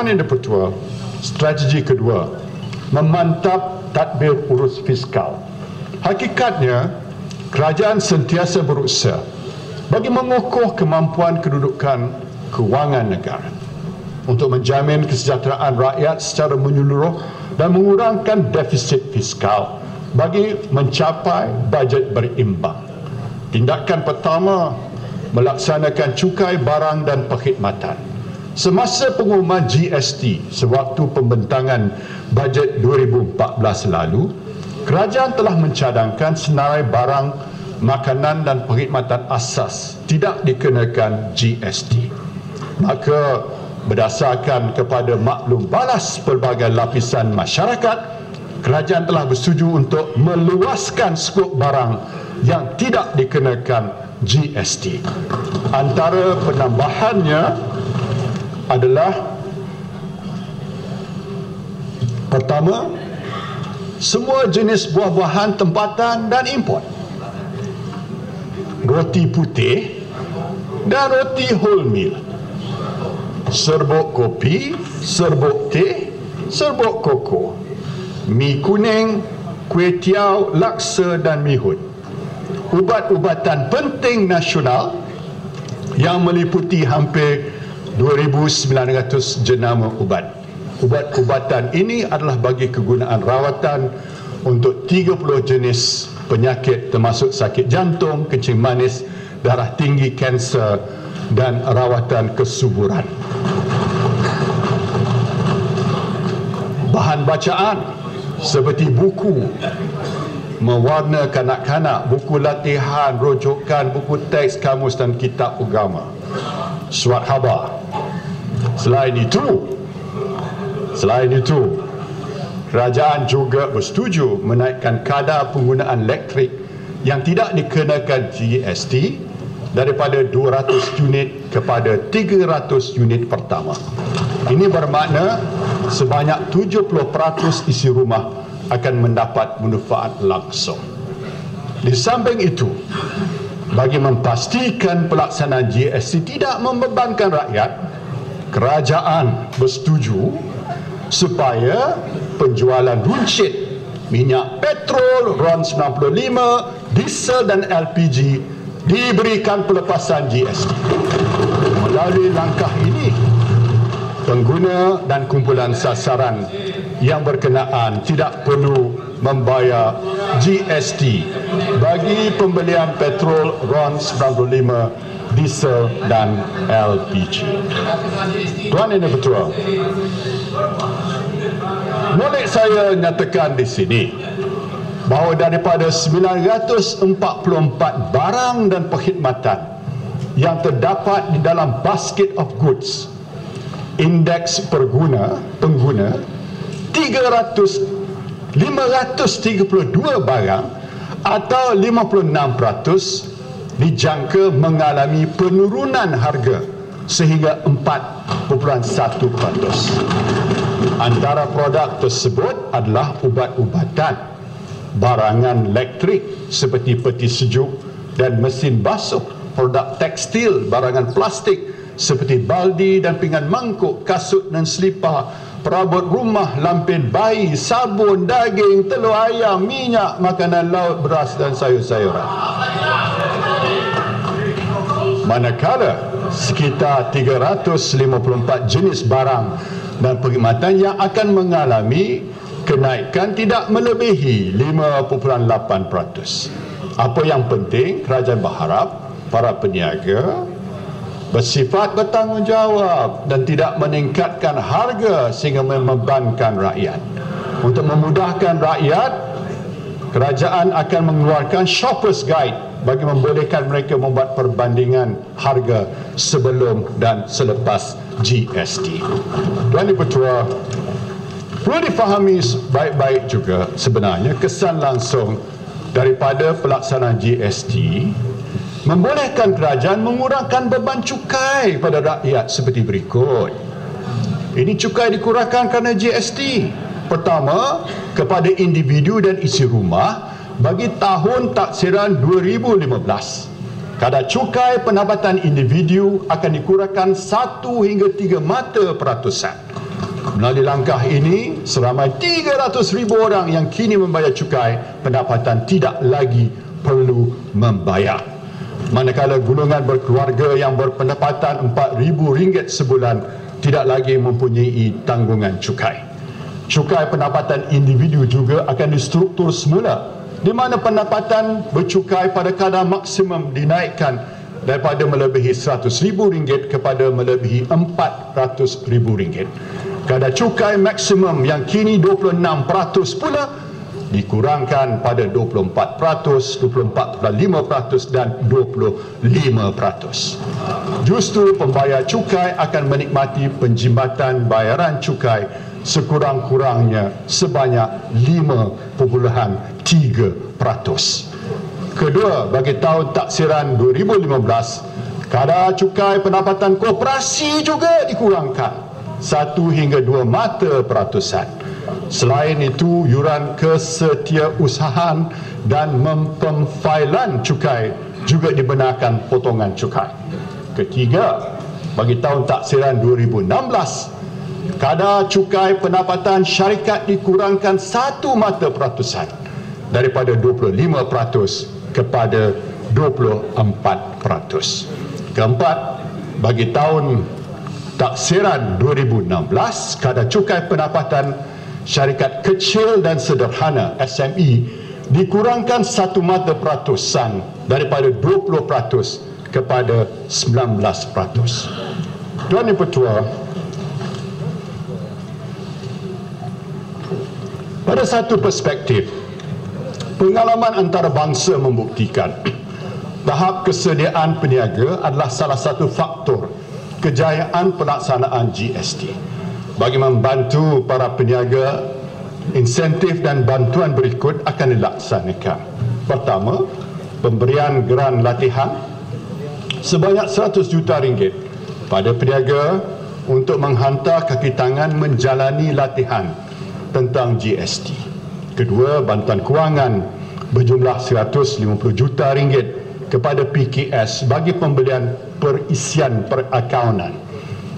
Tuan Yang Dipertua, strategi kedua, memantap tadbir urus fiskal. Hakikatnya, kerajaan sentiasa berusaha bagi mengukuh kemampuan kedudukan kewangan negara untuk menjamin kesejahteraan rakyat secara menyeluruh dan mengurangkan defisit fiskal bagi mencapai bajet berimbang. Tindakan pertama, melaksanakan cukai barang dan perkhidmatan. Semasa pengumuman GST sewaktu pembentangan bajet 2014 lalu, kerajaan telah mencadangkan senarai barang, makanan dan perkhidmatan asas tidak dikenakan GST. Maka berdasarkan kepada maklum balas pelbagai lapisan masyarakat, kerajaan telah bersetuju untuk meluaskan skop barang yang tidak dikenakan GST. Antara penambahannya adalah pertama, semua jenis buah-buahan tempatan dan import, roti putih dan roti wholemeal, serbuk kopi, serbuk teh, serbuk koko, mi kuning, kuih tiaw, laksa dan mihun, ubat-ubatan penting nasional yang meliputi hampir 2,900 jenama ubat. Ubat-ubatan ini adalah bagi kegunaan rawatan untuk 30 jenis penyakit termasuk sakit jantung, kencing manis, darah tinggi, kanser dan rawatan kesuburan. Bahan bacaan seperti buku mewarna kanak-kanak, buku latihan, rujukan, buku teks, kamus dan kitab agama, surat khabar. Selain itu, kerajaan juga bersetuju menaikkan kadar penggunaan elektrik yang tidak dikenakan GST daripada 200 unit kepada 300 unit pertama. Ini bermakna sebanyak 70% isi rumah akan mendapat manfaat langsung. Di samping itu, bagi memastikan pelaksanaan GST tidak membebankan rakyat, kerajaan bersetuju supaya penjualan runcit minyak petrol, RON 95, diesel dan LPG diberikan pelepasan GST. Melalui langkah ini, pengguna dan kumpulan sasaran yang berkenaan tidak perlu membayar GST bagi pembelian petrol, RON 95, diesel dan LPG. Tuan Yang Dipertua, boleh saya nyatakan di sini bahawa daripada 944 barang dan perkhidmatan yang terdapat di dalam basket of goods, indeks pengguna 532 barang atau 56% dijangka mengalami penurunan harga sehingga 4.1%. Antara produk tersebut adalah ubat-ubatan, barangan elektrik seperti peti sejuk dan mesin basuh, produk tekstil, barangan plastik seperti baldi dan pinggan mangkuk, kasut dan selipar, perabot rumah, lampin bayi, sabun, daging, telur ayam, minyak, makanan laut, beras dan sayur-sayuran. Manakala sekitar 354 jenis barang dan perkhidmatan yang akan mengalami kenaikan tidak melebihi 5.8%. Apa yang penting, kerajaan berharap para peniaga bersifat bertanggungjawab dan tidak meningkatkan harga sehingga membebankan rakyat. Untuk memudahkan rakyat, kerajaan akan mengeluarkan Shoppers Guide bagi membolehkan mereka membuat perbandingan harga sebelum dan selepas GST. Tuan Dipertua, perlu difahami baik-baik juga sebenarnya kesan langsung daripada pelaksanaan GST membolehkan kerajaan mengurangkan beban cukai pada rakyat seperti berikut. Ini cukai dikurangkan kerana GST. Pertama, kepada individu dan isi rumah bagi tahun taksiran 2015. Kadar cukai pendapatan individu akan dikurangkan 1 hingga 3 mata peratusan Melalui langkah ini, seramai 300,000 orang yang kini membayar cukai pendapatan tidak lagi perlu membayar. Manakala golongan berkeluarga yang berpendapatan RM4,000 sebulan tidak lagi mempunyai tanggungan cukai. Cukai pendapatan individu juga akan distruktur semula, di mana pendapatan bercukai pada kadar maksimum dinaikkan daripada melebihi RM100,000 kepada melebihi RM400,000. Kadar cukai maksimum yang kini 26% pula dikurangkan pada 24%, 24,5% dan 25%. Justru pembayar cukai akan menikmati penjimbatan bayaran cukai sekurang-kurangnya sebanyak 5.3%. Kedua, bagi tahun taksiran 2015, kadar cukai pendapatan koperasi juga dikurangkan 1 hingga 2 mata peratusan. Selain itu, yuran kesetiausahaan dan pemfailan cukai juga dibenarkan potongan cukai. Ketiga, bagi tahun taksiran 2016, kadar cukai pendapatan syarikat dikurangkan 1 mata peratusan daripada 25% kepada 24%. Keempat, bagi tahun taksiran 2016, kadar cukai pendapatan syarikat kecil dan sederhana SME dikurangkan 1 mata peratusan daripada 20% kepada 19%. Tuan Yang Pertua, pada satu perspektif, pengalaman antarabangsa membuktikan tahap kesediaan peniaga adalah salah satu faktor kejayaan pelaksanaan GST. Bagi membantu para peniaga, insentif dan bantuan berikut akan dilaksanakan. Pertama, pemberian geran latihan sebanyak RM100 juta pada peniaga untuk menghantar kaki tangan menjalani latihan tentang GST. Kedua, bantuan kewangan berjumlah RM150 juta kepada PKS bagi pembelian perisian perakaunan.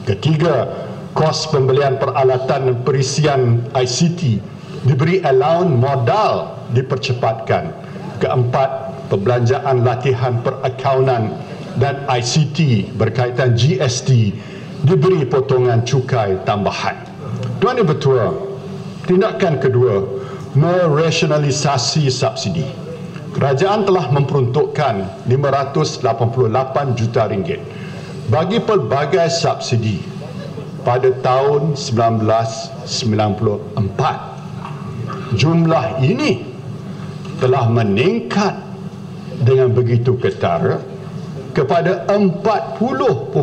Ketiga, kos pembelian peralatan dan perisian ICT diberi allowance modal dipercepatkan. Keempat, perbelanjaan latihan perakaunan dan ICT berkaitan GST diberi potongan cukai tambahan. Tuan Yang Pertua, tindakan kedua, merasionalisasi subsidi. Kerajaan telah memperuntukkan RM588 juta bagi pelbagai subsidi pada tahun 1994. Jumlah ini telah meningkat dengan begitu ketara kepada RM40.5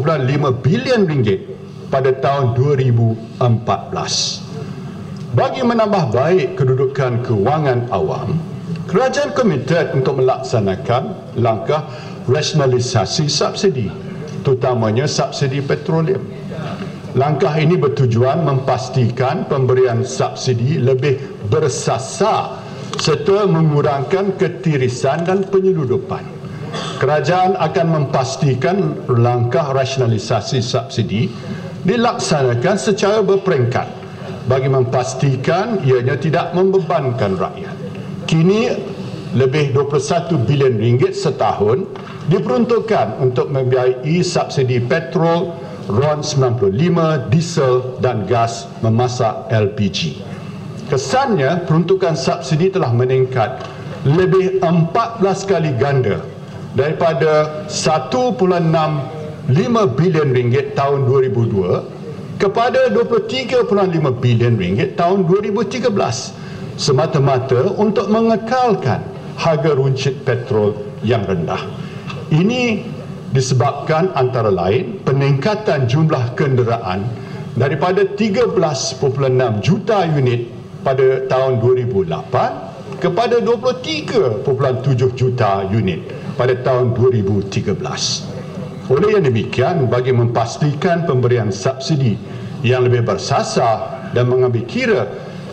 bilion pada tahun 2014. Bagi menambah baik kedudukan kewangan awam, kerajaan komited untuk melaksanakan langkah rasionalisasi subsidi, terutamanya subsidi petroleum. Langkah ini bertujuan memastikan pemberian subsidi lebih bersasar serta mengurangkan ketirisan dan penyeludupan. Kerajaan akan memastikan langkah rasionalisasi subsidi dilaksanakan secara berperingkat bagi memastikan ianya tidak membebankan rakyat. Kini lebih RM21 bilion setahun diperuntukkan untuk membiayai subsidi petrol, RON 95, diesel dan gas memasak LPG. Kesannya, peruntukan subsidi telah meningkat lebih 14 kali ganda daripada RM1.65 bilion tahun 2002 kepada RM23.5 bilion tahun 2013, semata-mata untuk mengekalkan harga runcit petrol yang rendah. Ini disebabkan antara lain peningkatan jumlah kenderaan daripada 13.6 juta unit pada tahun 2008 kepada 23.7 juta unit pada tahun 2013. Oleh yang demikian, bagi memastikan pemberian subsidi yang lebih bersasar dan mengambil kira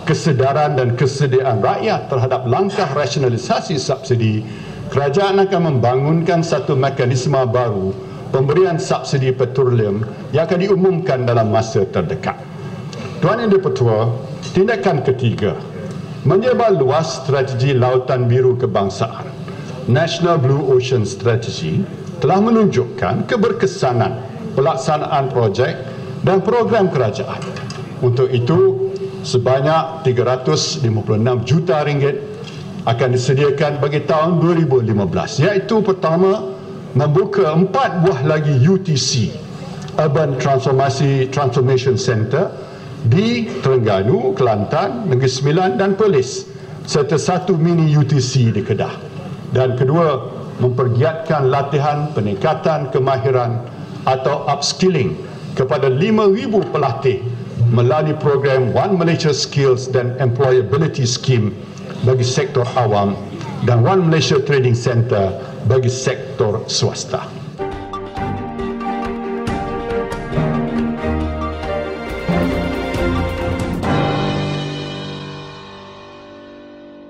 kesedaran dan kesediaan rakyat terhadap langkah rasionalisasi subsidi, kerajaan akan membangunkan satu mekanisme baru pemberian subsidi petroleum yang akan diumumkan dalam masa terdekat. Tuan Yang di-Pertua, tindakan ketiga, menyebar luas strategi Lautan Biru Kebangsaan. National Blue Ocean Strategy telah menunjukkan keberkesanan pelaksanaan projek dan program kerajaan. Untuk itu, sebanyak 356 juta ringgit akan disediakan bagi tahun 2015, iaitu pertama, membuka 4 buah lagi UTC, Urban Transformation Center, di Terengganu, Kelantan, Negeri Sembilan dan Perlis, serta 1 mini UTC di Kedah. Dan kedua, mempergiatkan latihan peningkatan kemahiran atau upskilling kepada 5,000 pelatih melalui program One Malaysia Skills dan Employability Scheme bagi sektor awam dan One Malaysia Training Center bagi sektor swasta.